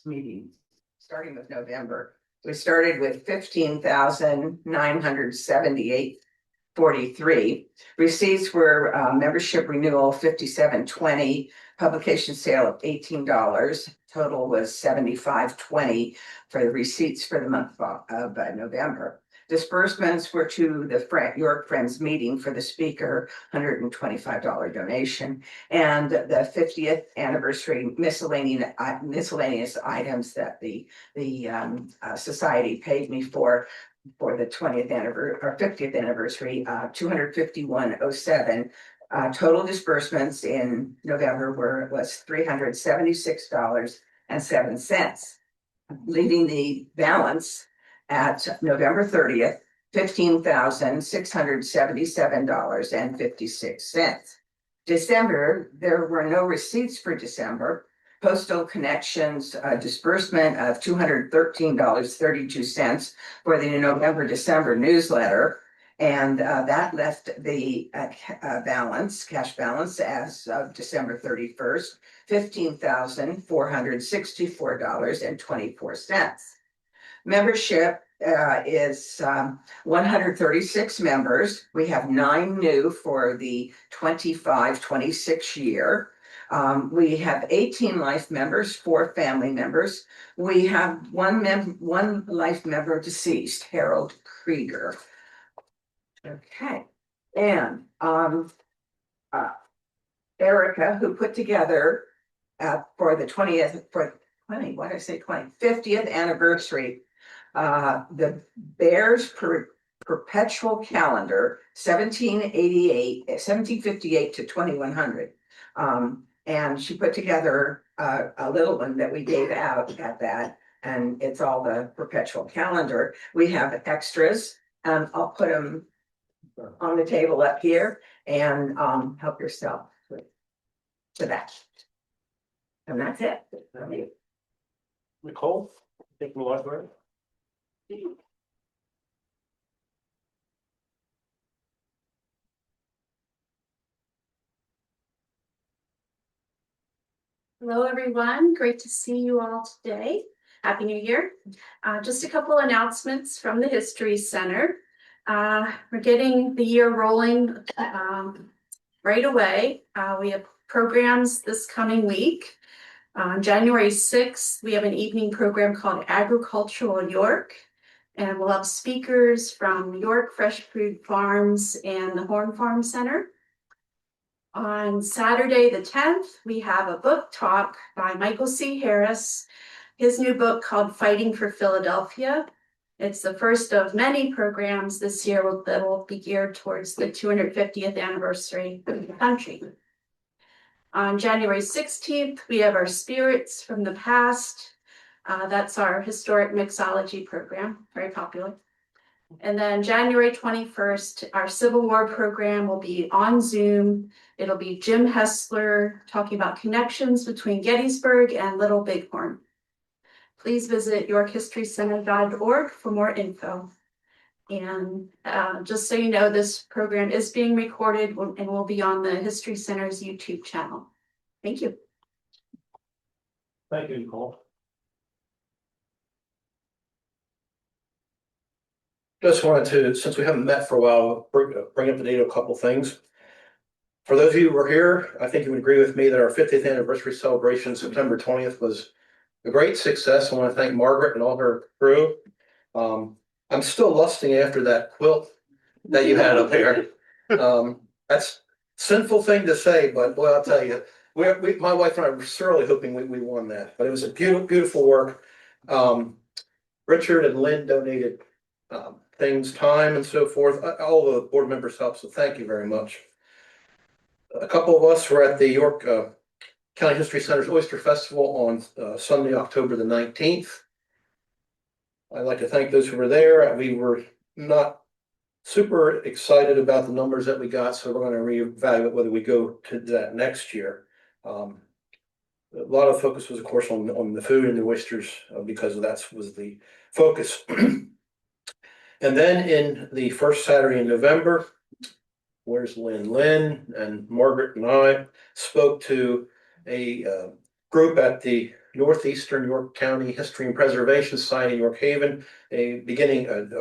meeting, starting with November. We started with 15,978.43. Receipts were membership renewal 57.20, publication sale of $18. Total was 75.20 for the receipts for the month of November. Disbursements were to the York Friends meeting for the speaker, $125 donation, and the 50th anniversary miscellaneous items that the society paid me for the 20th anniversary or 50th anniversary, $251.07. Total disbursements in November was $376.07, leaving the balance at November 30th, $15,677.56. December, there were no receipts for December. Postal Connections disbursement of $213.32 for the November-December newsletter. And that left the cash balance as of December 31st, $15,464.24. Membership is 136 members. We have 9 new for the 25-26 year. We have 18 life members, 4 family members. We have one life member deceased, Harold Krieger. Okay, and Erica, who put together for the 50th anniversary, the Bears perpetual calendar, 1758 to 2100. And she put together a little one that we gave out at that, and it's all the perpetual calendar. We have extras, and I'll put them on the table up here, and help yourself to that. And that's it. Nicole, take the library. Hello, everyone. Great to see you all today. Happy New Year. Just a couple announcements from the History Center. We're getting the year rolling right away. We have programs this coming week. On January 6th, we have an evening program called Agricultural York, and we'll have speakers from York Fresh Food Farms and the Horn Farm Center. On Saturday the 10th, we have a book talk by Michael C. Harris, his new book called Fighting for Philadelphia. It's the first of many programs this year that will be geared towards the 250th anniversary of the country. On January 16th, we have our Spirits from the Past. That's our historic mixology program, very popular. And then January 21st, our Civil War program will be on Zoom. It'll be Jim Hessler talking about connections between Gettysburg and Little Bighorn. Please visit yorkhistorycenter.org for more info. And just so you know, this program is being recorded and will be on the History Center's YouTube channel. Thank you. Thank you, Nicole. Just wanted to, since we haven't met for a while, bring up to date a couple things. For those of you who were here, I think you would agree with me that our 50th anniversary celebration, September 20th, was a great success. I want to thank Margaret and all her crew. I'm still lusting after that quilt that you had up there. That's a sinful thing to say, but boy, I'll tell you, my wife and I were certainly hoping we won that. But it was a beautiful work. Richard and Lynn donated things, time, and so forth. All the board members helped, so thank you very much. A couple of us were at the York County History Center's Oyster Festival on Sunday, October the 19th. I'd like to thank those who were there. We were not super excited about the numbers that we got, so we're going to reevaluate whether we go to that next year. A lot of focus was, of course, on the food and the oysters because that was the focus. And then in the first Saturday in November, where's Lynn? Lynn and Margaret and I spoke to a group at the Northeastern York County History and Preservation Society in York Haven, a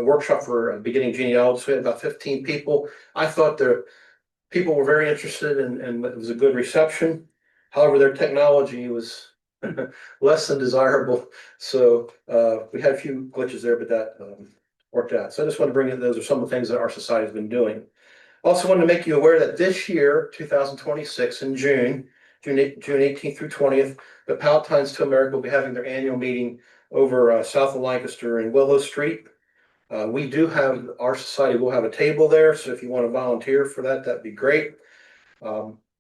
workshop for beginning genealogy. So we had about 15 people. I thought the people were very interested and it was a good reception. However, their technology was less than desirable. So we had a few glitches there, but that worked out. So I just want to bring in, those are some of the things that our society has been doing. Also wanted to make you aware that this year, 2026, in June 18th through 20th, the Palatines to America will be having their annual meeting over south of Lancaster in Willow Street. We do have, our society will have a table there, so if you want to volunteer for that, that'd be great.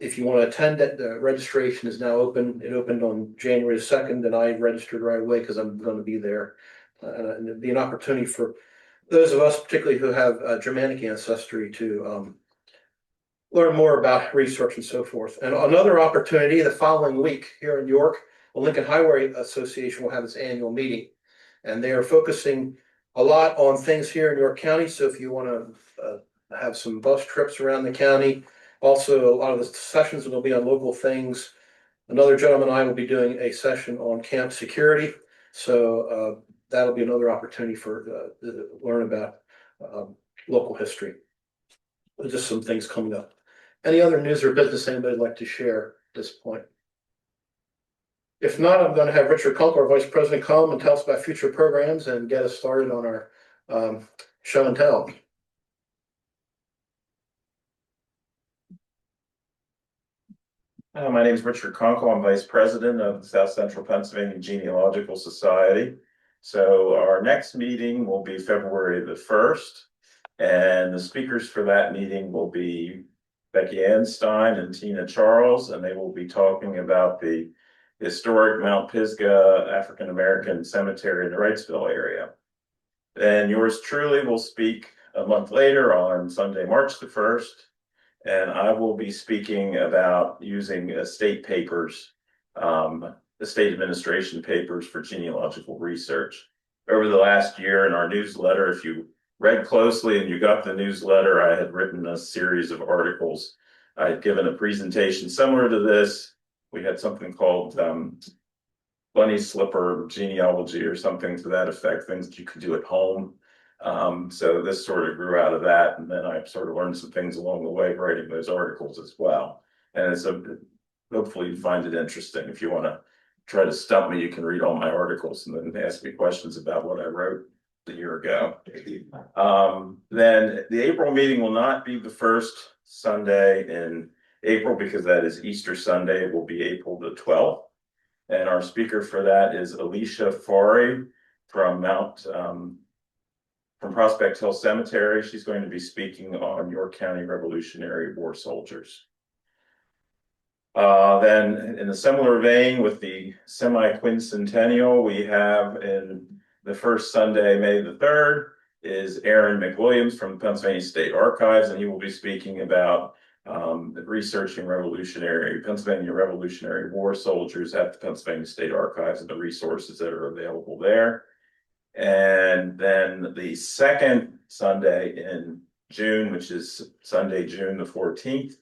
If you want to attend it, the registration is now open. It opened on January 2nd, and I registered right away because I'm going to be there. And it'd be an opportunity for those of us, particularly who have Germanic ancestry, to learn more about research and so forth. And another opportunity, the following week here in York, the Lincoln Highway Association will have its annual meeting. And they are focusing a lot on things here in York County. So if you want to have some bus trips around the county, also a lot of the sessions will be on local things. Another gentleman and I will be doing a session on camp security. So that'll be another opportunity for to learn about local history. Just some things coming up. Any other news or business anybody would like to share at this point? If not, I'm going to have Richard Kunkel, our Vice President, come and tell us about future programs and get us started on our show and tell. My name is Richard Kunkel. I'm Vice President of the South Central Pennsylvania Genealogical Society. So our next meeting will be February the 1st, and the speakers for that meeting will be Becky Anstein and Tina Charles, and they will be talking about the historic Mount Pisgah African American Cemetery in the Wrightsville area. Then yours truly will speak a month later on Sunday, March the 1st. And I will be speaking about using state papers, the state administration papers for genealogical research. Over the last year in our newsletter, if you read closely and you got the newsletter, I had written a series of articles. I had given a presentation similar to this. We had something called bunny slipper genealogy or something to that effect, things that you could do at home. So this sort of grew out of that, and then I sort of learned some things along the way writing those articles as well. And so hopefully you find it interesting. If you want to try to stump me, you can read all my articles and then ask me questions about what I wrote a year ago. Then the April meeting will not be the first Sunday in April because that is Easter Sunday. It will be April the 12th. And our speaker for that is Alicia Forey from from Prospect Hill Cemetery. She's going to be speaking on York County Revolutionary War soldiers. Then in a similar vein with the semi-quincentennial, we have in the first Sunday, May the 3rd, is Aaron McWilliams from the Pennsylvania State Archives, and he will be speaking about researching Pennsylvania Revolutionary War soldiers at the Pennsylvania State Archives and the resources that are available there. And then the second Sunday in June, which is Sunday, June the 14th,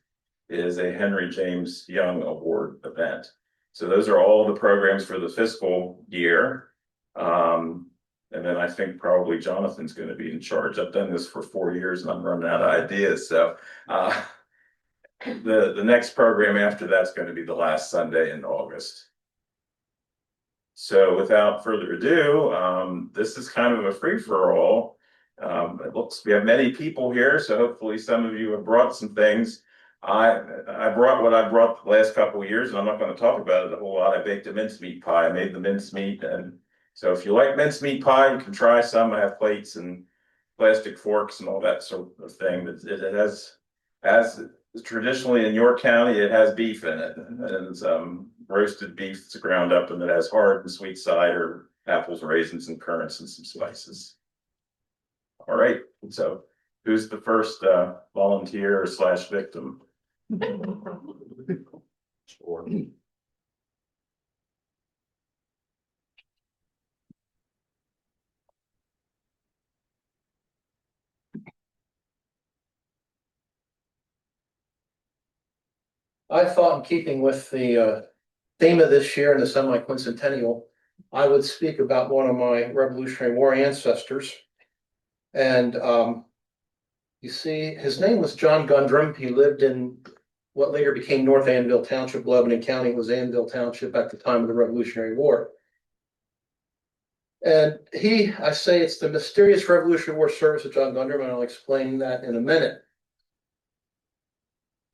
is a Henry James Young Award event. So those are all the programs for the fiscal year. And then I think probably Jonathan's going to be in charge. I've done this for 4 years and I'm running out of ideas. So the next program after that's going to be the last Sunday in August. So without further ado, this is kind of a free-for-all. It looks we have many people here, so hopefully some of you have brought some things. I brought what I brought the last couple of years, and I'm not going to talk about it a whole lot. I baked a mincemeat pie. I made the mincemeat, and so if you like mincemeat pie, you can try some. I have plates and plastic forks and all that sort of thing. It has, as traditionally in York County, it has beef in it, and it's roasted beef that's ground up, and it has hard and sweet cider, apples, raisins, and currants, and some spices. All right, so who's the first volunteer / victim? Sure. I thought, in keeping with the theme of this year in the semi-quincentennial, I would speak about one of my Revolutionary War ancestors. And you see, his name was John Gundrum. He lived in what later became North Annville Township. Lebanon County was Annville Township at the time of the Revolutionary War. And I say it's the mysterious Revolutionary War service of John Gundrum, and I'll explain that in a minute.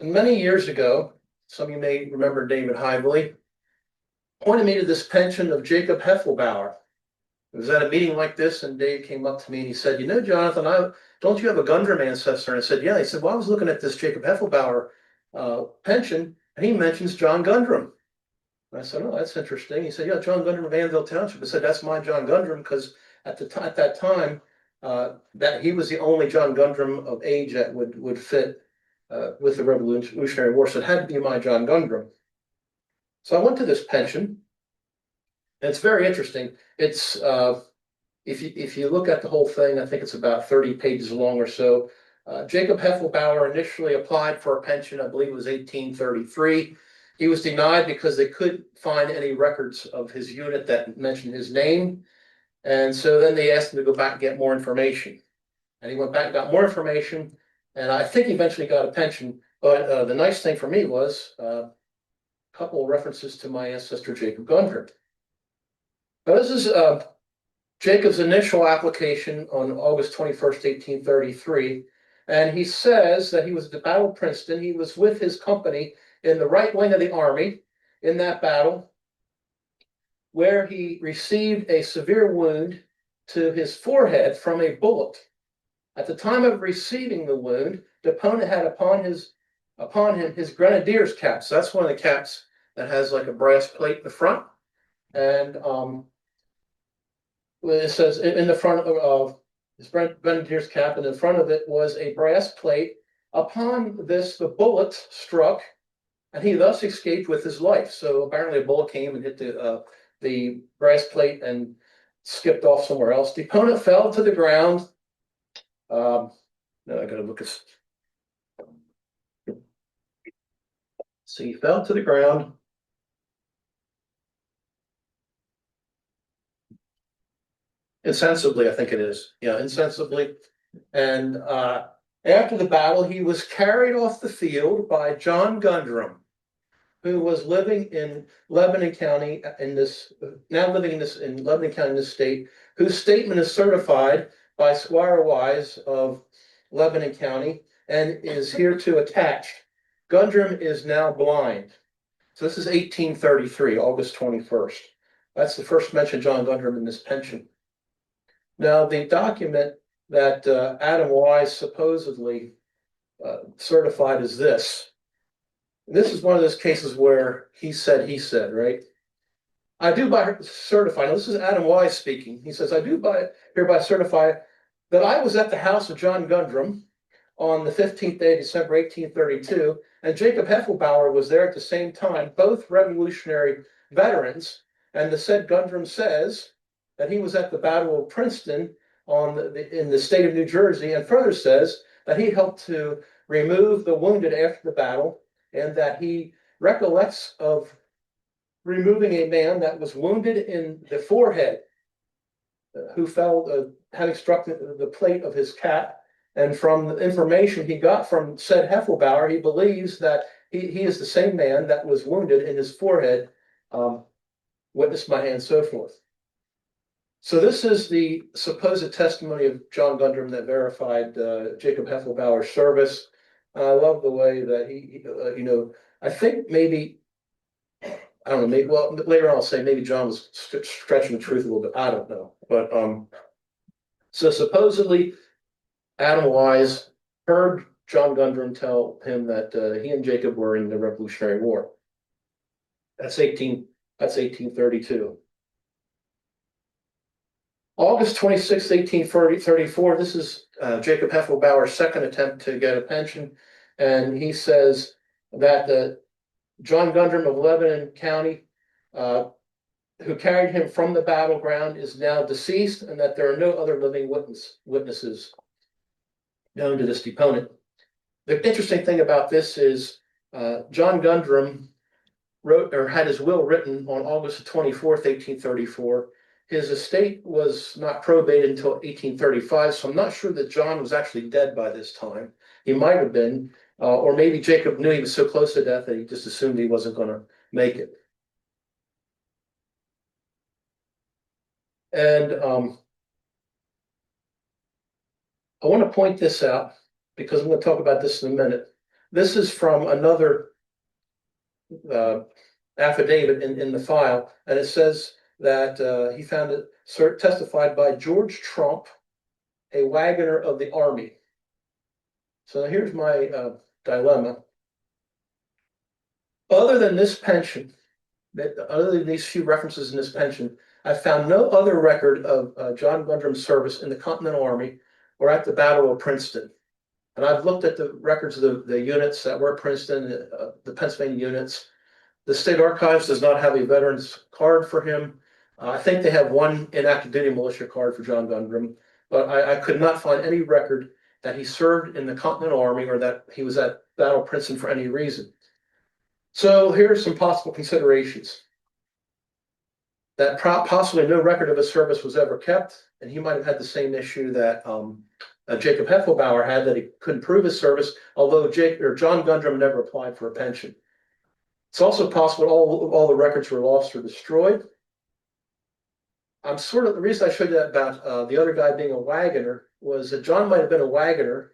And many years ago, some of you may remember David Hively, pointed me to this pension of Jacob Heffelbauer. It was at a meeting like this, and Dave came up to me and he said, "You know, Jonathan, don't you have a Gundrum ancestor?" And I said, "Yeah." He said, "Well, I was looking at this Jacob Heffelbauer pension, and he mentions John Gundrum." And I said, "Oh, that's interesting." He said, "Yeah, John Gundrum of Annville Township." I said, "That's my John Gundrum," because at that time, that he was the only John Gundrum of age that would fit with the Revolutionary War. So it had to be my John Gundrum. So I went to this pension. And it's very interesting. It's if you look at the whole thing, I think it's about 30 pages long or so. Jacob Heffelbauer initially applied for a pension, I believe it was 1833. He was denied because they couldn't find any records of his unit that mentioned his name. And so then they asked him to go back and get more information. And he went back and got more information. And I think he eventually got a pension. But the nice thing for me was a couple of references to my ancestor, Jacob Gundrum. Now, this is Jacob's initial application on August 21st, 1833. And he says that he was at the Battle of Princeton. He was with his company in the right wing of the army in that battle, where he received a severe wound to his forehead from a bullet. At the time of receiving the wound, the opponent had upon him his grenadier's cap. So that's one of the caps that has like a brass plate in the front. And it says in the front of his grenadier's cap, and in front of it was a brass plate. Upon this, the bullet struck, and he thus escaped with his life. So apparently, a bullet came and hit the brass plate and skipped off somewhere else. The opponent fell to the ground. No, I got to look at. So he fell to the ground. Insensibly, I think it is. Yeah, insensibly. And after the battle, he was carried off the field by John Gundrum, who was living in Lebanon County in this, now living in Lebanon County in this state, whose statement is certified by Squire Wise of Lebanon County and is hereto attached. Gundrum is now blind. So this is 1833, August 21st. That's the first mention of John Gundrum in this pension. Now, the document that Adam Wise supposedly certified is this. This is one of those cases where he said, right? "I do certify," now this is Adam Wise speaking. He says, "I do hereby certify that I was at the house of John Gundrum on the 15th day of December, 1832, and Jacob Heffelbauer was there at the same time, both Revolutionary veterans, and the said Gundrum says that he was at the Battle of Princeton in the state of New Jersey, and further says that he helped to remove the wounded after the battle, and that he recollects of removing a man that was wounded in the forehead, who fell, having struck the plate of his cap. And from the information he got from said Heffelbauer, he believes that he is the same man that was wounded in his forehead, witnessed by hand, and so forth." So this is the supposed testimony of John Gundrum that verified Jacob Heffelbauer's service. I love the way that he I think maybe, I don't know, maybe, well, later on I'll say maybe John was stretching the truth a little bit. I don't know. But so supposedly Adam Wise heard John Gundrum tell him that he and Jacob were in the Revolutionary War. That's 1832. August 26, 1834, this is Jacob Heffelbauer's second attempt to get a pension. And he says that John Gundrum of Lebanon County, who carried him from the battleground, is now deceased, and that there are no other living witnesses known to this deponent. The interesting thing about this is John Gundrum wrote or had his will written on August 24th, 1834. His estate was not probated until 1835, so I'm not sure that John was actually dead by this time. He might have been, or maybe Jacob knew he was so close to death that he just assumed he wasn't going to make it. And I want to point this out because I'm going to talk about this in a minute. This is from another affidavit in the file, and it says that he found it testified by George Trump, a wagoner of the army. So here's my dilemma. Other than this pension, other than these few references in this pension, I found no other record of John Gundram's service in the Continental Army or at the Battle of Princeton. And I've looked at the records of the units that were at Princeton, the Pennsylvania units. The State Archives does not have a veteran's card for him. I think they have one inactive duty militia card for John Gundram, but I could not find any record that he served in the Continental Army or that he was at Battle of Princeton for any reason. So here are some possible considerations. That possibly no record of his service was ever kept, and he might have had the same issue that Jacob Heffelbauer had, that he couldn't prove his service, although John Gundram never applied for a pension. It's also possible all the records were lost or destroyed. The reason I showed you that about the other guy being a wagoner was that John might have been a wagoner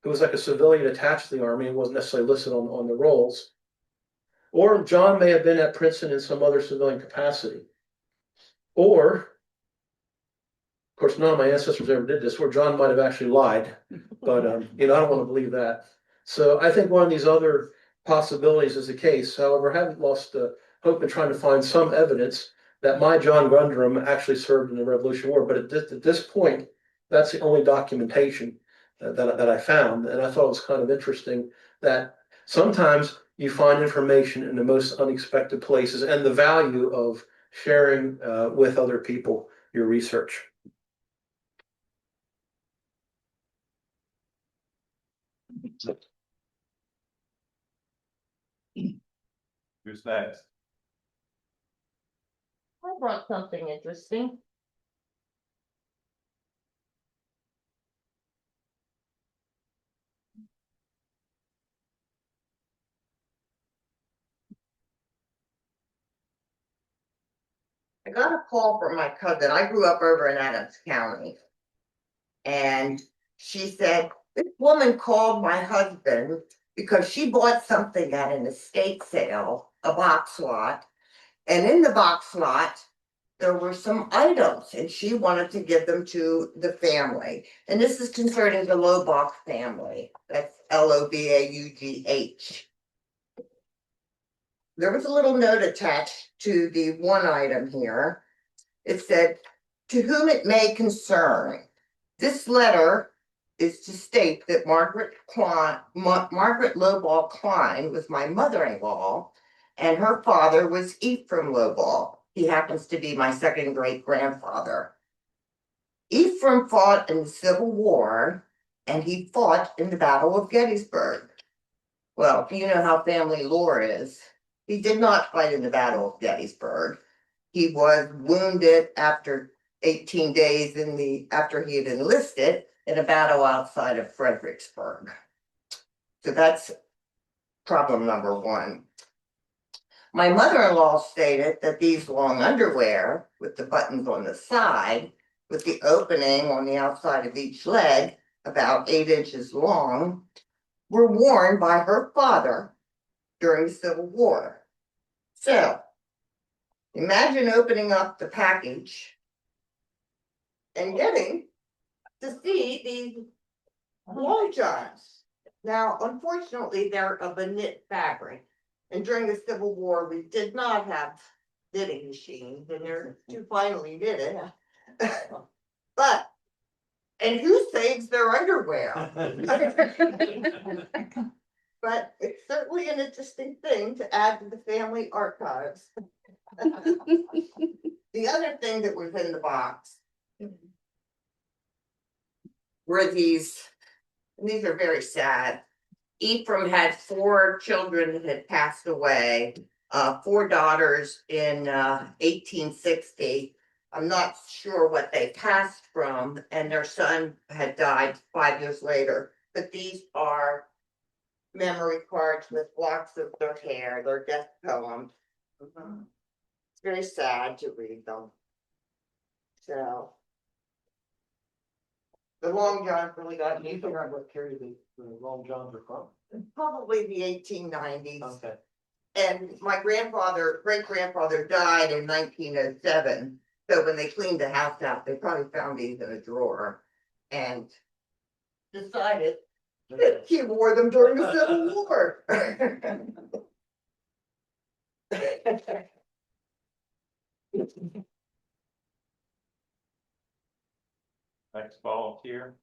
who was like a civilian attached to the army and wasn't necessarily listed on the rolls. Or John may have been at Princeton in some other civilian capacity. Or, of course, none of my ancestors ever did this, or John might have actually lied. But, I don't want to believe that. So I think one of these other possibilities is the case. However, I haven't lost hope in trying to find some evidence that my John Gundram actually served in the Revolutionary War. But at this point, that's the only documentation that I found. And I thought it was kind of interesting that sometimes you find information in the most unexpected places and the value of sharing with other people your research. Who's next? I brought something interesting. I got a call from my cousin. I grew up over in Adams County. And she said, this woman called my husband because she bought something at an estate sale, a box lot. And in the box lot, there were some items and she wanted to give them to the family. And this is concerning the Lobach family. That's Lobaugh. There was a little note attached to the one item here. It said, to whom it may concern. This letter is to state that Margaret Lobach Klein was my mother-in-law, and her father was Ephraim Lobach. He happens to be my second great-grandfather. Ephraim fought in the Civil War, and he fought in the Battle of Gettysburg. Well, you know how family lore is. He did not fight in the Battle of Gettysburg. He was wounded after 18 days after he had enlisted in a battle outside of Fredericksburg. So that's problem number one. My mother-in-law stated that these long underwear with the buttons on the side, with the opening on the outside of each leg, about 8 inches long, were worn by her father during the Civil War. So, imagine opening up the package and getting to see these long johns. Now, unfortunately, they're of a knit fabric. And during the Civil War, we did not have knitting machines, and they're too finely knitted. But, and who saves their underwear? But it's certainly an interesting thing to add to the family archives. The other thing that was in the box were these, and these are very sad. Ephraim had 4 children that had passed away, 4 daughters in 1860. I'm not sure what they passed from, and their son had died 5 years later. But these are memory cards with locks of their hair, their death poems. It's very sad to read them. So. The Long Johns really got Can you me, figure out what period the Long Johns are from? probably the 1890s. Okay. And my grandfather, great grandfather died in 1907. So when they cleaned the house out, they probably found these in a drawer and decided that he wore them during the Civil War. Next volunteer.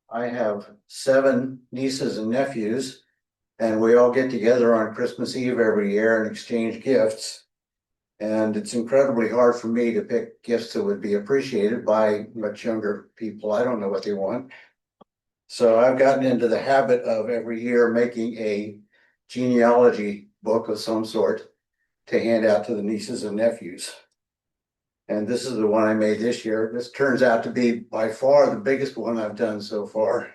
I have 7 nieces and nephews, and we all get together on Christmas Eve every year and exchange gifts. And it's incredibly hard for me to pick gifts that would be appreciated by much younger people. I don't know what they want. So I've gotten into the habit of every year making a genealogy book of some sort to hand out to the nieces and nephews. And this is the one I made this year. This turns out to be by far the biggest one I've done so far.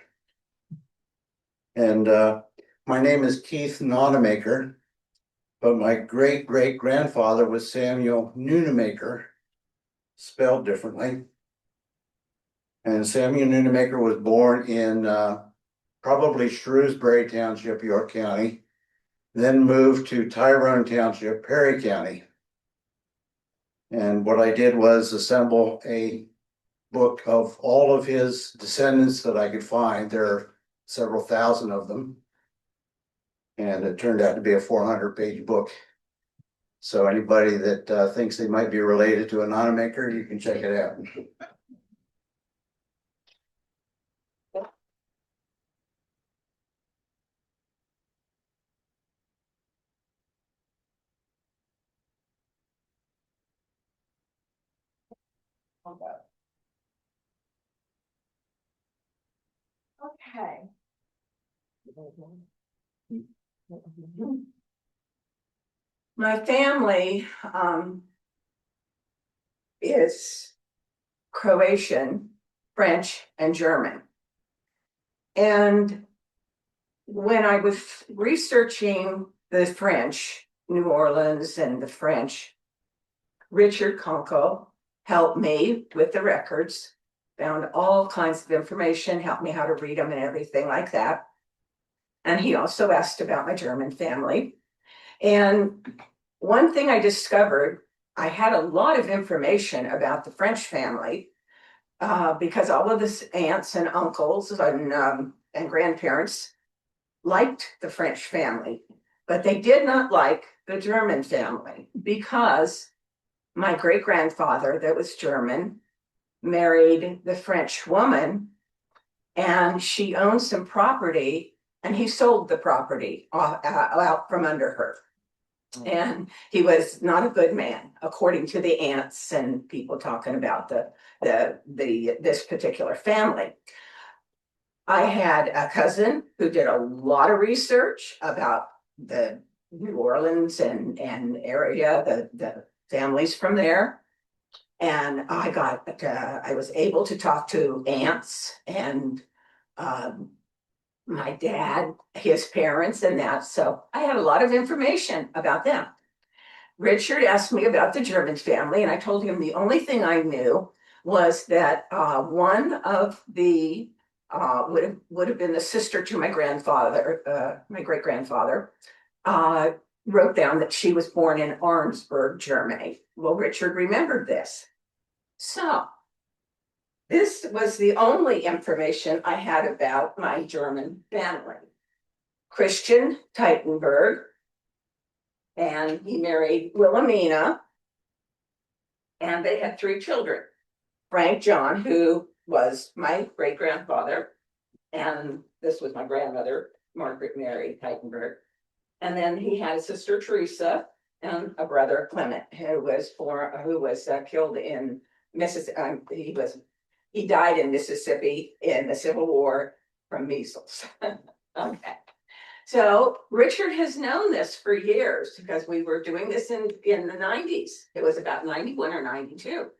And my name is Keith Nonamaker, but my great great grandfather was Samuel Noonamaker, spelled differently. And Samuel Noonamaker was born in probably Shrewsbury Township, York County, then moved to Tyrone Township, Perry County. And what I did was assemble a book of all of his descendants that I could find. There are several thousand of them. And it turned out to be a 400-page book. So anybody that thinks they might be related to a Nonamaker, you can check it out. Okay. My family is Croatian, French, and German. And when I was researching the French, New Orleans and the French, Richard Conco helped me with the records, found all kinds of information, helped me how to read them and everything like that. And he also asked about my German family. And one thing I discovered, I had a lot of information about the French family because all of the aunts and uncles and grandparents liked the French family, but they did not like the German family because my great grandfather, that was German, married the French woman, and she owned some property, and he sold the property out from under her. And he was not a good man, according to the aunts and people talking about this particular family. I had a cousin who did a lot of research about the New Orleans and area, the families from there. And I was able to talk to aunts and my dad, his parents and that. So I had a lot of information about them. Richard asked me about the German family, and I told him the only thing I knew was that one of the would have been the sister to my grandfather, my great grandfather, wrote down that she was born in Arnsberg, Germany. Well, Richard remembered this. So this was the only information I had about my German family. Christian Teitenberg, and he married Wilhelmina, and they had 3 children. Frank John, who was my great grandfather, and this was my grandmother, Margaret Mary Heidenberg. And then he had a sister Teresa and a brother Clement, who was killed in Mississippi. He died in Mississippi in the Civil War from measles. Okay. So Richard has known this for years because we were doing this in the 90s. It was about 91 or 92.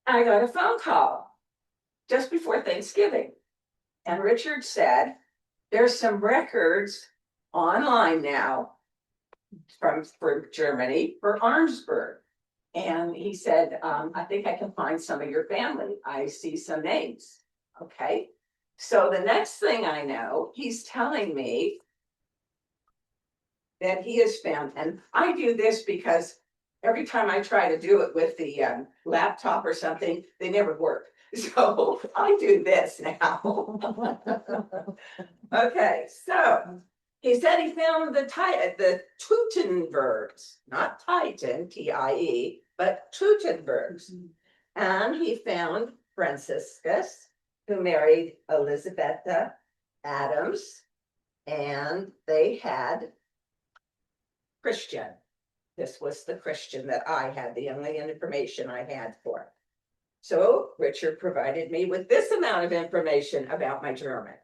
I got a phone call just before Thanksgiving. And Richard said, there's some records online now for Germany, for Arnsberg. And he said, I think I can find some of your family. I see some names. Okay. So the next thing I know, he's telling me that he has found, and I do this because every time I try to do it with the laptop or something, they never work. So I do this now. Okay, so he said he found the Teutenbergs, not Titan, Tie, but Teutenbergs. And he found Franciscus, who married Elizabetha Adams, and they had Christian. This was the Christian that I had, the only information I had for. So Richard provided me with this amount of information about my German.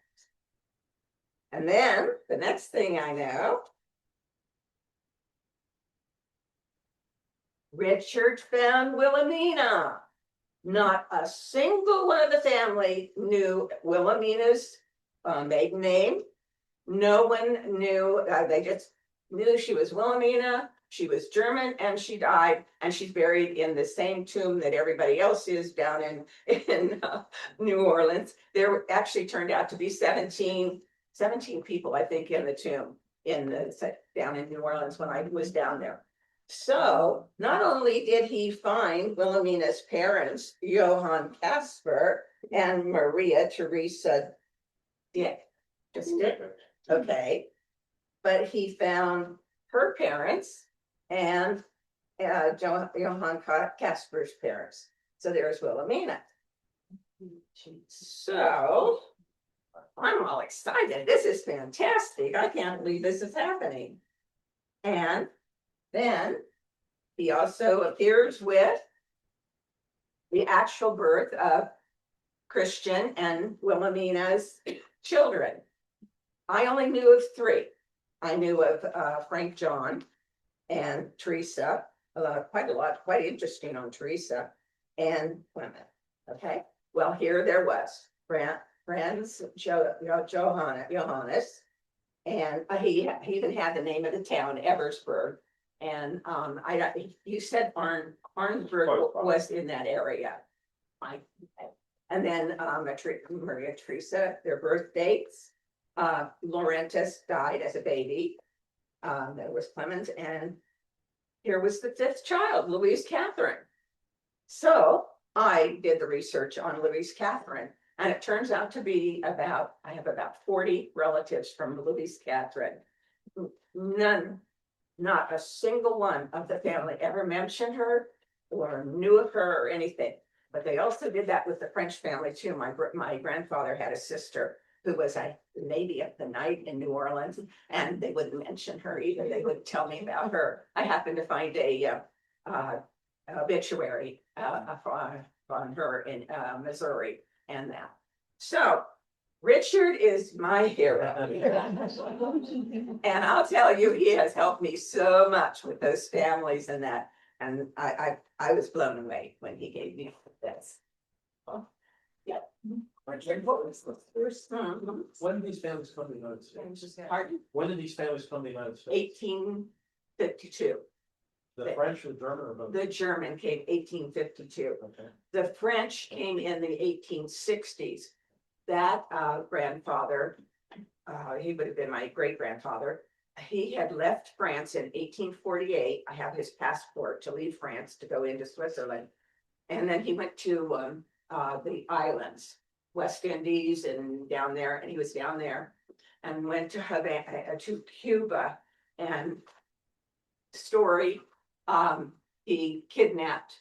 And then the next thing I know, Richard found Wilhelmina. Not a single one of the family knew Wilhelmina's maiden name. No one knew, they just knew she was Wilhelmina, she was German, and she died, and she's buried in the same tomb that everybody else is down in New Orleans. There actually turned out to be 17 people, I think, in the tomb down in New Orleans when I was down there. So not only did he find Wilhelmina's parents, Johann Caspar and Maria Theresa Dick, okay, but he found her parents and Johann Caspar's parents. So there's Wilhelmina. So I'm all excited. This is fantastic. I can't believe this is happening. And then he also appears with the actual birth of Christian and Wilhelmina's children. I only knew of 3. I knew of Frank John and Teresa, quite interesting on Teresa and Clement. Okay, well, here there was Franz Johannes, and he even had the name of the town, Eversberg. And you said Arnsberg was in that area. And then Maria Teresa, their birth dates. Laurentus died as a baby. There was Clemens, and here was the 5th child, Louise Catherine. So I did the research on Louise Catherine, and it turns out to be I have about 40 relatives from Louise Catherine. Not a single one of the family ever mentioned her or knew of her or anything. But they also did that with the French family too. My grandfather had a sister who was a lady of the night in New Orleans, and they wouldn't mention her either. They wouldn't tell me about her. I happened to find a obituary on her in Missouri and that. So Richard is my hero. And I'll tell you, he has helped me so much with those families and that. And I was blown away when he gave me this. Yeah. Richard, what was the first? When did these families come to the United States? Pardon? When did these families come to the United States? 1852. The French or German or both? The German came 1852. Okay. The French came in the 1860s. That grandfather, he would have been my great-grandfather. He had left France in 1848. I have his passport to leave France to go into Switzerland. And then he went to the islands, West Indies and down there, and he was down there and went to Havana, to Cuba, and story, he kidnapped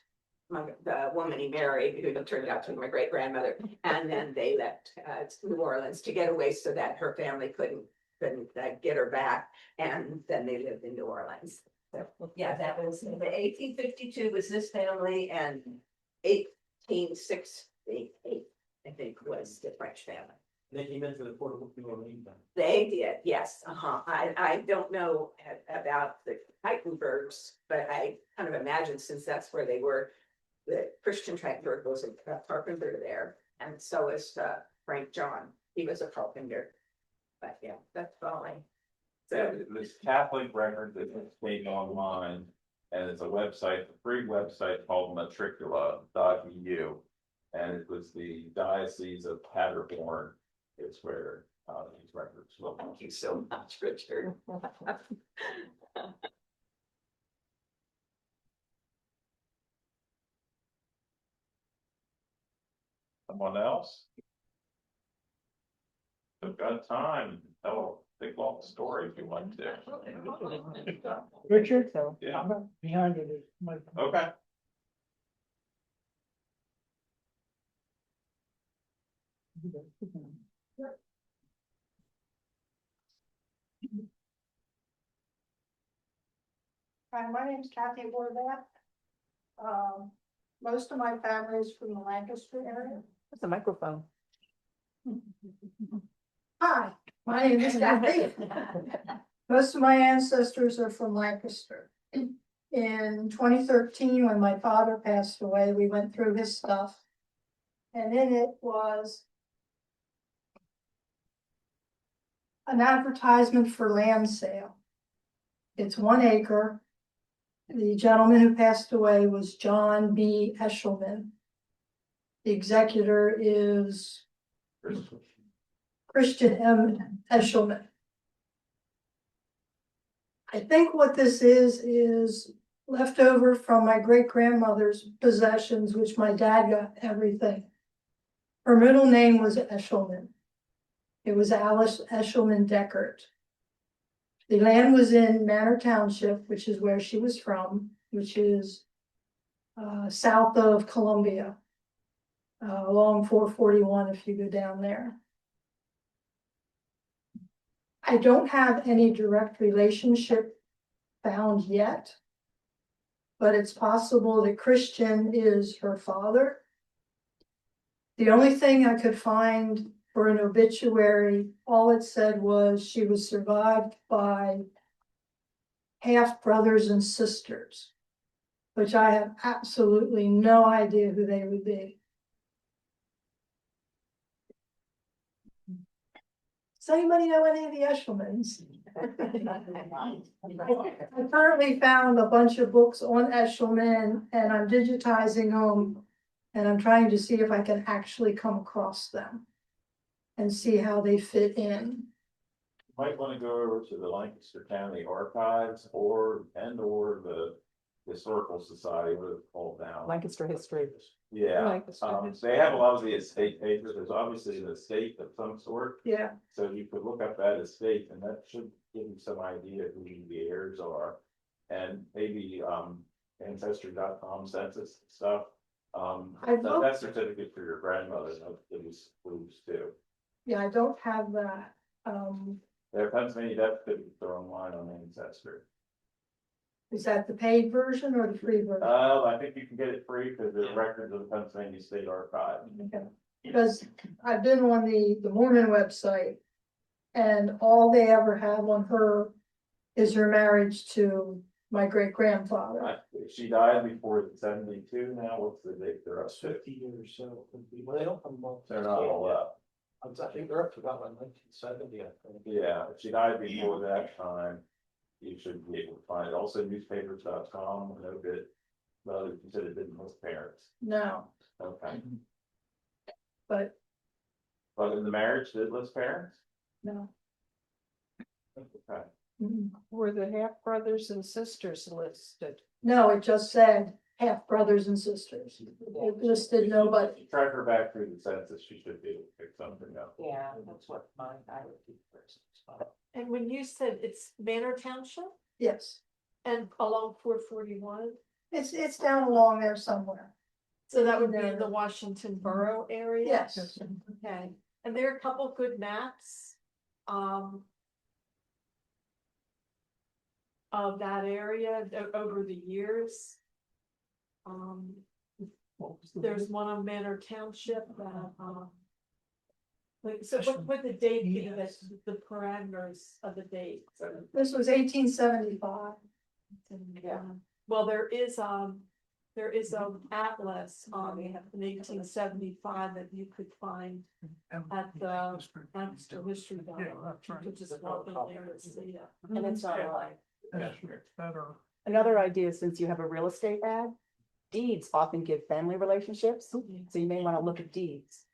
the woman he married, who turned out to be my great grandmother, and then they left New Orleans to get away so that her family couldn't get her back, and then they lived in New Orleans. So, yeah, that was the 1852 was this family, and 1868, I think, was the French family. They came in for the portable fuel then. They did, yes, I don't know about the Heitenbergs, but I kind of imagine since that's where they were, the Christian Heitenberg was a carpenter there, and so is Frank John, he was a carpenter. But yeah, that's fine. So this Catholic record that is taken online, and it's a website, a free website called matricula.eu. And it was the Diocese of Paderborn, is where these records will. Thank you so much, Richard. Someone else? We've got time, tell a big long story if you want to. Richard, Yeah, I'm behind you, there's my. okay. Hi, my name's Kathy Warbat. Most of my family is from the Lancaster area. That's a microphone. Hi, my name is Kathy. Most of my ancestors are from Lancaster. In 2013, when my father passed away, we went through his stuff. And in it was an advertisement for land sale. It's 1 acre. The gentleman who passed away was John B. Eshelman. The executor is Christian M. Eshelman. I think what this is leftover from my great grandmother's possessions, which my dad got everything. Her middle name was Eshelman. It was Alice Eshelman Deckert. The land was in Manor Township, which is where she was from, which is south of Columbia, along 441 if you go down there. I don't have any direct relationship found yet, but it's possible that Christian is her father. The only thing I could find for an obituary, all it said was she was survived by half brothers and sisters, which I have absolutely no idea who they would be. Does anybody know any of the Eshelmans? I currently found a bunch of books on Eshelman and I'm digitizing them. And I'm trying to see if I can actually come across them and see how they fit in. Might want to go over to the Lancaster County Archives or the Historical Society, what it's called now. Lancaster history. Yeah, Lancaster history. they have a lot of the estate pages, there's obviously an estate of some sort. Yeah, So you could look up that estate and that should give you some idea who the heirs are. And maybe ancestry.com census stuff. I'd love- That certificate for your grandmother, that gives clues too. yeah, I don't have that. Their Pennsylvania death certificates are online on Ancestry. Is that the paid version or the free version? I think you can get it free because there's records of the Pennsylvania State Archive. Okay. Because I've been on the Mormon website and all they ever have on her is her marriage to my great grandfather. She died before 72 now, what's the date they're up to? 50 years, so, well, they don't come up. They're not all up. I think they're up to about like 1970, I think. Yeah, if she died before that time, you should be able to find it. Also newspapers.com, no good. Well, you said it didn't list parents. No, Okay. but But in the marriage, did it list parents? no. Okay. Mm-mm. Were the half brothers and sisters listed? No, it just said half brothers and sisters. It listed nobody. Track her back through the census, she should be able to pick something up. Yeah, that's what mine, I would keep first. And when you said it's Manor Township Yes, and along 441, It's down along there somewhere. So that would be in the Washington Borough area? Yes. Okay, and there are a couple good maps. Of that area over the years. There's one on Manor Township that, like, so what the date, be, the parameters of the date? This was 1875. Yeah. Well, there is a atlas on in 1875 that you could find at the Natural History Gallery. You could just walk in there and see it. And it's online. Better. Another idea, since you have a real estate ad, deeds often give family relationships, so you may want to look at deeds.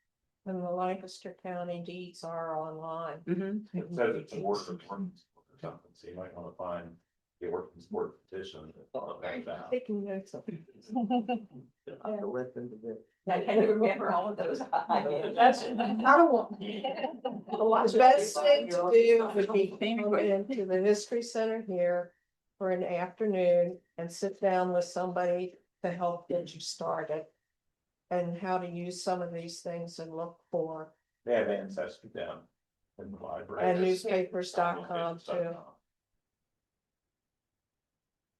And the Lancaster County deeds are online. It says it's a work of ordinance or something, so you might wanna find the ordinance board petition. Taking notes of. I can't remember all of those. I don't want. The best thing to do would be go into the history center here for an afternoon and sit down with somebody to help get you started. And how to use some of these things and look for, They have ancestry down in the library. and newspapers.com too.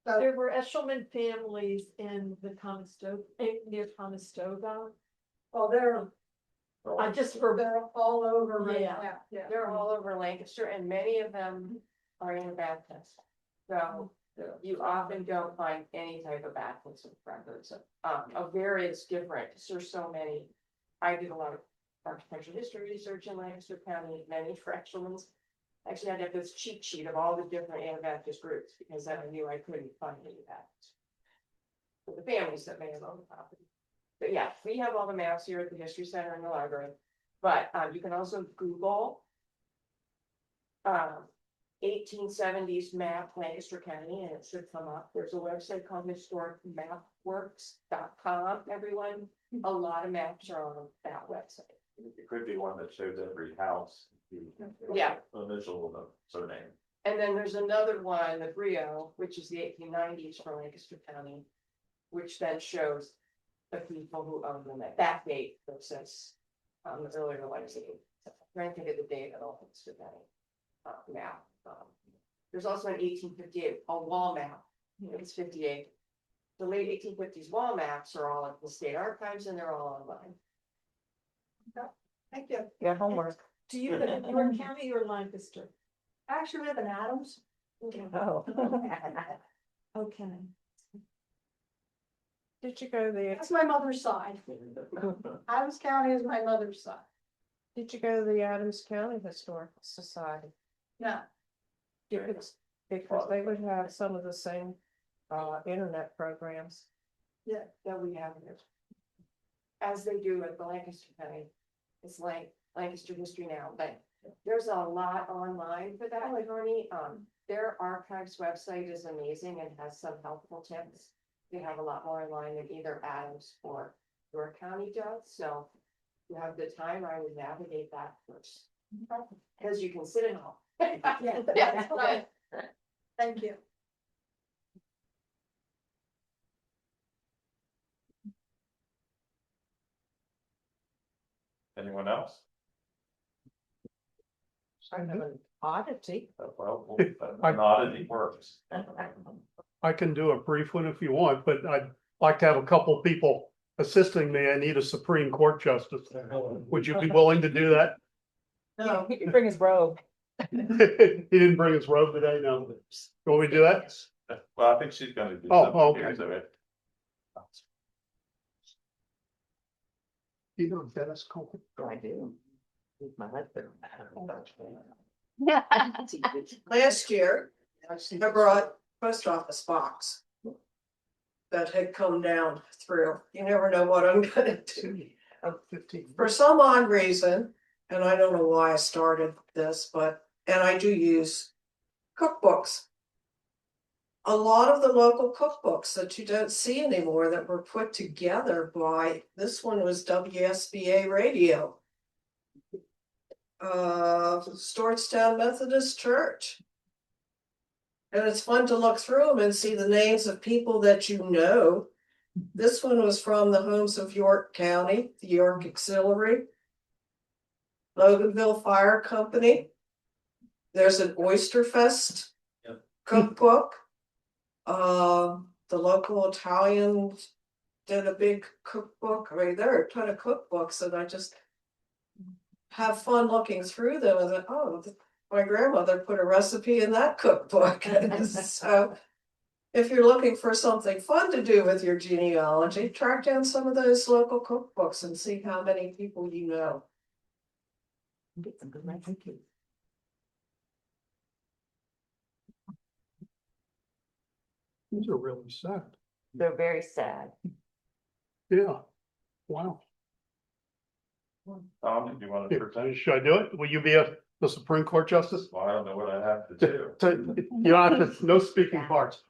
There were Eshelman families in the Conestoga, near Conestoga. Well, they're They're all over right Yeah. now. Yeah. They're all over Lancaster and many of them are Anabaptist. So you often don't find any type of Baptist records of various different, there's so many. I did a lot of architectural history research in Lancaster County, many fractions. Actually, I had this cheat sheet of all the different Anabaptist groups because I knew I couldn't find any Baptist. For the families that may have owned the property. But yeah, we have all the maps here at the History Center in the library, but you can also Google 1870s map Lancaster County and it should come up. There's a website called historicmapworks.com, everyone. A lot of maps are on that website. It could be one that shows every house. Yeah. Initial of the surname. And then there's another one, the Brio, which is the 1890s for Lancaster County, which then shows the people who owned them at that date versus the earlier ones. I'm trying to think of the date of Lancaster County map. There's also an 1858, a wall map. It's 58. The late 1850s wall maps are all at the state archives and they're all online. Thank you. Yeah, homework. Do you live in York County or Lancaster? I actually live in Adams. Oh. Okay. Did you go to the, That's my mother's side. Adams County is my mother's side. did you go to the Adams County Historical Society? No. Because they would have some of the same internet programs. That we have here. As they do at the Lancaster County, it's like Lancaster History Now, but there's a lot online for that, Tony. Their archives website is amazing and has some helpful tips. They have a lot more online than either Adams or York County does, so if you have the time, I would navigate that first. Because you can sit at home. Yeah. Thank you. Anyone else? Kind of an oddity. Well, an oddity works. I can do a brief one if you want, but I'd like to have a couple people assisting me. I need a Supreme Court justice. Would you be willing to do that? No, he can bring his robe. He didn't bring his robe today, no. You want me to do that? Well, I think she's gonna do Oh, something here, okay. so You know Dennis Coleman? I do. My husband. Last year, I brought post office box. That had come down through, you never know what I'm gonna do. 15. For some odd reason, and I don't know why I started this, and I do use cookbooks. A lot of the local cookbooks that you don't see anymore that were put together by, this one was WSBA Radio. Stewartstown Methodist Church. And it's fun to look through them and see the names of people that you know. This one was from the Homes of York County, the York Auxiliary. Loganville Fire Company. There's an Oyster Fest cookbook. The local Italians did a big cookbook. I mean, there are a ton of cookbooks and I just have fun looking through them and then, oh, my grandmother put a recipe in that cookbook. So if you're looking for something fun to do with your genealogy, track down some of those local cookbooks and see how many people you know. Get some good recipes. These are really sad. They're very sad. Yeah. Wow. Tom, do you want to present? Should I do it? Will you be the Supreme Court Justice? Well, I don't know what I have to do. You don't have to, no speaking parts.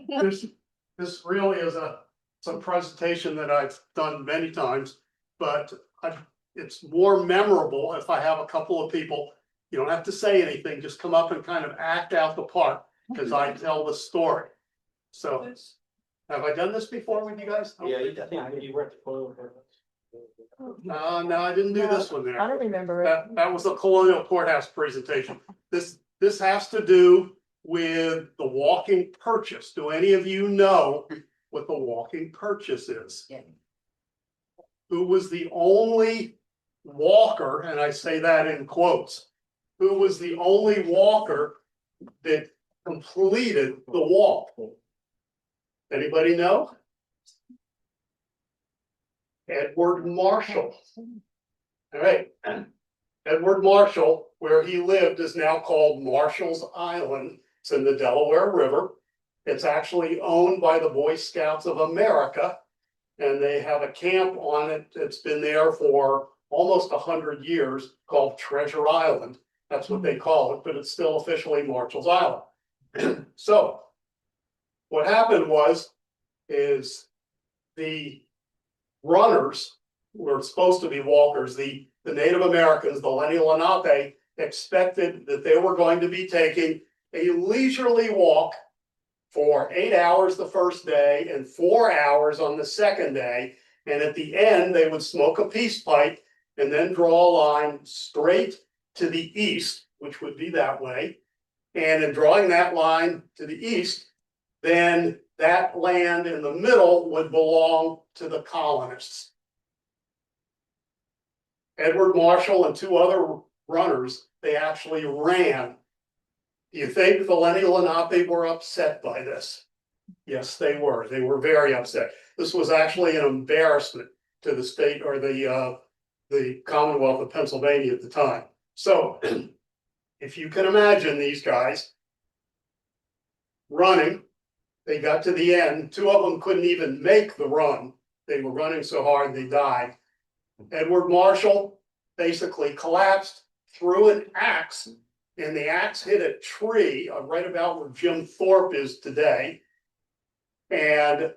This really is some presentation that I've done many times, but it's more memorable if I have a couple of people. You don't have to say anything, just come up and kind of act out the part, because I tell the story. So, have I done this before with you guys? Yeah, I think you were at the photo. No, I didn't do this one there. I don't remember it. That was the Colonial Courthouse presentation. This has to do with the walking purchase. Do any of you know what the walking purchase is? Yeah. Who was the only walker, and I say that in quotes, who was the only walker that completed the walk? Anybody know? Edward Marshall. All right. Edward Marshall, where he lived, is now called Marshall's Island. It's in the Delaware River. It's actually owned by the Boy Scouts of America, and they have a camp on it that's been there for almost 100 years called Treasure Island. That's what they call it, but it's still officially Marshall's Island. So what happened is the runners were supposed to be walkers. The Native Americans, the Lenni Lenape, expected that they were going to be taking a leisurely walk for 8 hours the first day and 4 hours on the second day. And at the end, they would smoke a peace pipe and then draw a line straight to the east, which would be that way. And in drawing that line to the east, then that land in the middle would belong to the colonists. Edward Marshall and two other runners, they actually ran. Do you think the Lenni Lenape were upset by this? Yes, they were. They were very upset. This was actually an embarrassment to the state or the Commonwealth of Pennsylvania at the time. So if you can imagine these guys running, they got to the end. Two of them couldn't even make the run. They were running so hard they died. Edward Marshall basically collapsed, threw an axe, and the axe hit a tree right about where Jim Thorpe is today. And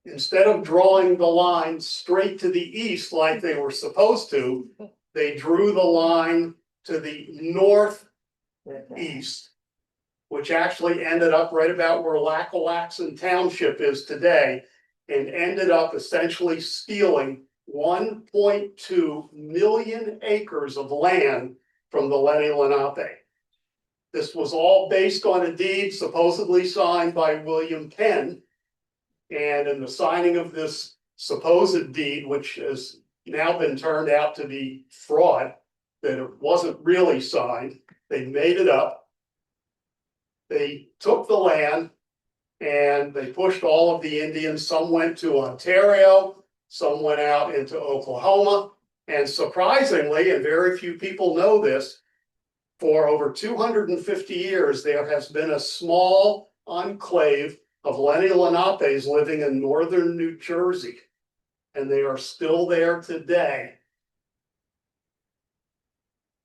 instead of drawing the line straight to the east like they were supposed to, they drew the line to the northeast, which actually ended up right about where Lackawaxen Township is today, and ended up essentially stealing 1.2 million acres of land from the Lenni Lenape. This was all based on a deed supposedly signed by William Penn. And in the signing of this supposed deed, which has now been turned out to be fraud, that it wasn't really signed, they made it up. They took the land and they pushed all of the Indians. Some went to Ontario, some went out into Oklahoma. And surprisingly, and very few people know this, for over 250 years, there has been a small enclave of Lenni Lenapes living in northern New Jersey. And they are still there today.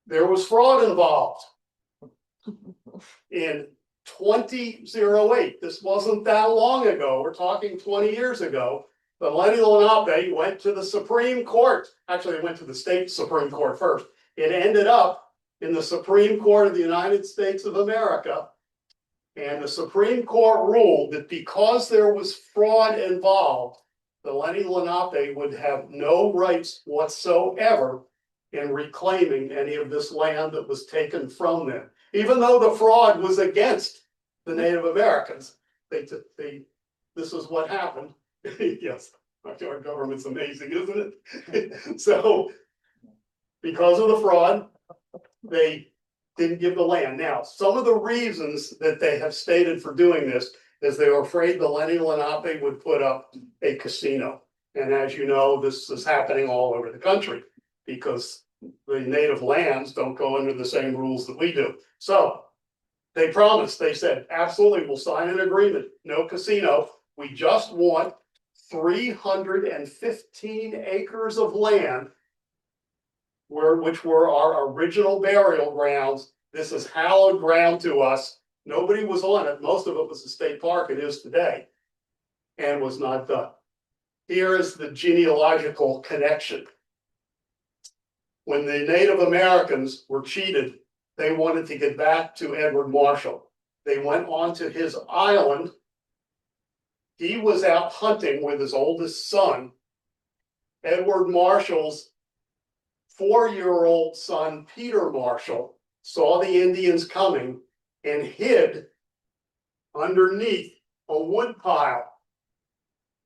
There was fraud involved. In 2008, this wasn't that long ago, we're talking 20 years ago, the Lenni Lenape went to the Supreme Court. Actually, it went to the state Supreme Court first. It ended up in the Supreme Court of the United States of America. And the Supreme Court ruled that because there was fraud involved, the Lenni Lenape would have no rights whatsoever in reclaiming any of this land that was taken from them. Even though the fraud was against the Native Americans, this is what happened. Yes, our government's amazing, isn't it? So, because of the fraud, they didn't give the land. Now, some of the reasons that they have stated for doing this is they were afraid the Lenni Lenape would put up a casino. And as you know, this is happening all over the country because the native lands don't go under the same rules that we do. So they promised, they said, absolutely, we'll sign an agreement, no casino. We just want 315 acres of land which were our original burial grounds. This is hallowed ground to us. Nobody was on it. Most of it was a state park. It is today, and was not done. Here is the genealogical connection. When the Native Americans were cheated, they wanted to get back to Edward Marshall. They went onto his island. He was out hunting with his oldest son. Edward Marshall's 4-year-old son, Peter Marshall, saw the Indians coming and hid underneath a wood pile.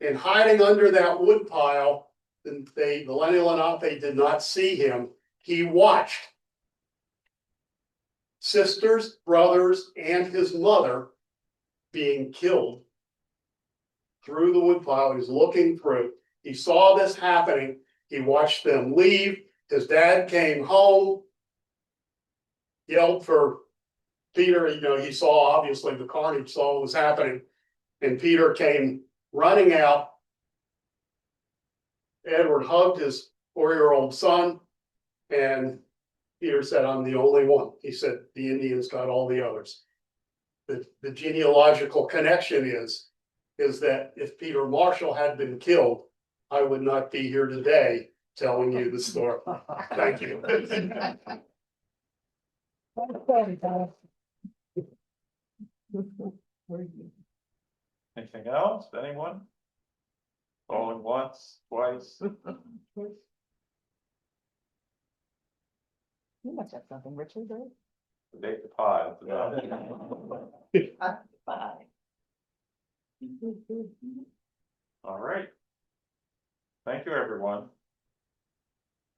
And hiding under that wood pile, the Lenni Lenape did not see him. He watched sisters, brothers, and his mother being killed through the wood pile. He was looking through. He saw this happening. He watched them leave. His dad came home, yelled for Peter. He saw obviously the carnage, saw what was happening. And Peter came running out. Edward hugged his 4-year-old son, and Peter said, I'm the only one. He said, the Indians got all the others. The genealogical connection is that if Peter Marshall had been killed, I would not be here today telling you the story. Thank you. Anything else? Anyone? Going once, twice? You must have something, Richard, right? Date the pie. Bye. All right. Thank you, everyone.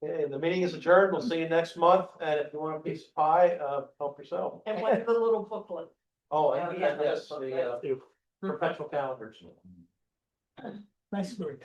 Okay, the meeting is adjourned. We'll see you next month. And if you want a piece of pie, help yourself. And what's the little booklet? Oh, Oh, and yeah. yes, the perpetual calendars. Nice story.